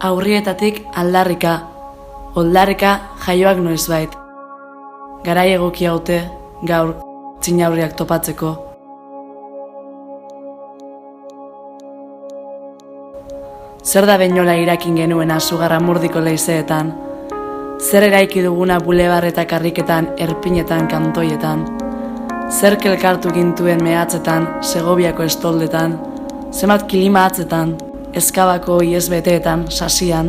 Aurrietatik aldarrika, oldarrika jaioak noizbait. Garai egokia ote, gaur, txinaurriak topatzeko. Zer da beinola irakin genuen Sugarramurdiko leizeetan? Zer eraiki duguna bulebar eta karriketan, erpinetan, kantoietan? Zer kelkartu gintuen mehatzetan, Segoviako estoldetan? Zenbat kilima atzetan, Ezkabako iezbeteetan, sasian?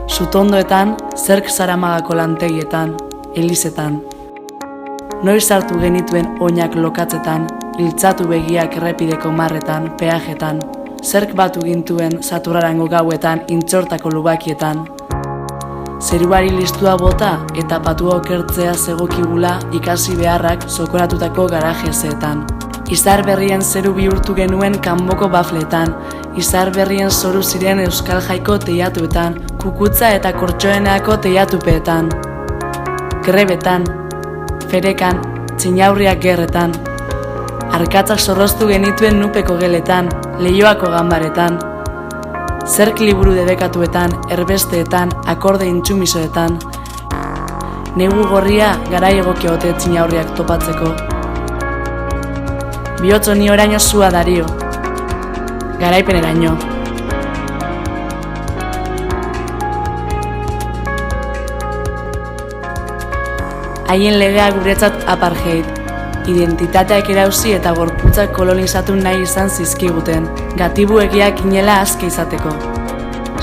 Sutondoetan, zerk Zaramagako lantegietan, elizetan? Noiz hartu genituen oinak lokatzetan, iltzatu begiak errepideko marretan, peajetan? Zerk batu gintuen Zaturarango gauetan, intxortako lubakietan? Zeruari listua bota eta patua okertzea zegokigula ikasi beharrak zokoratutako garajezeetan. Izar berrien zeru bihurtu genuen kanboko bafletan, izar berrien zoru ziren Euskal Jaiko teiatuetan, kukutza eta kortxoeneako teiatupeetan. Grebetan, ferekan, txinaurriak gerretan. Arkatzak zorroztu genituen nupeko geletan, Leioako ganbaretan. Zerk liburu debekatuetan, erbesteetan, akorde intsumisoetan. Negu gorria garai egokia ote txinaurriak topatzeko. Bihotzo ni oraino zua dario, garaipeneraino. Haien legea guretzat apartheid, identitateak erauzi eta gorputzak kolonizatu nahi izan zizkiguten, gatibuegiak inela aske izateko.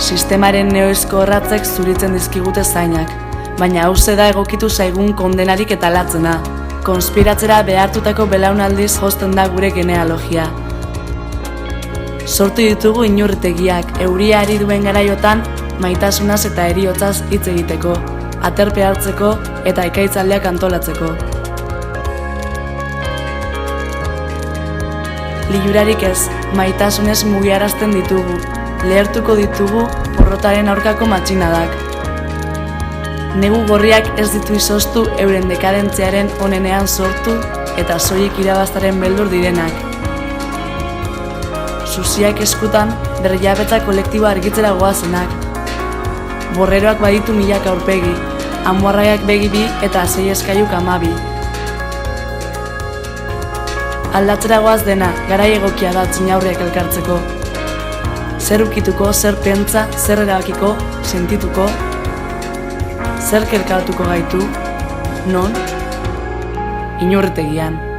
Sistemaren neoizko horratzek zuritzen dizkigute zainak, baina hauze da egokitu zaigun kondenarik eta latzena. Konspiratzera behartutako belaunaldiz josten da gure genealogia. Sortu ditugu inurritegiak, euria ari duen garaiotan, maitasunaz eta heriotzaz hitz egiteko, aterpe hartzeko eta ekaitzaldeak antolatzeko. Lilurarik ez, maitasunez mugiarazten ditugu, lehertuko ditugu porrotaren aurkako matxinadak. Negu gorriak ez ditu izoztu euren dekadentziaren onenean sortu eta soilik irabaztaren beldur direnak. Suziak eskutan berriabetza kolektiboa argitzera goazenak. Borreroak baditu milaka aurpegi, amuarraiak begi bi eta 6 eskailuk 12. Aldatzera goaz dena, garai egokia da txinaurriak elkartzeko. Zer ukituko, zer pentsa, zer erabakiko, sentituko, zer elkartuko gaitu, non? Inurritegian.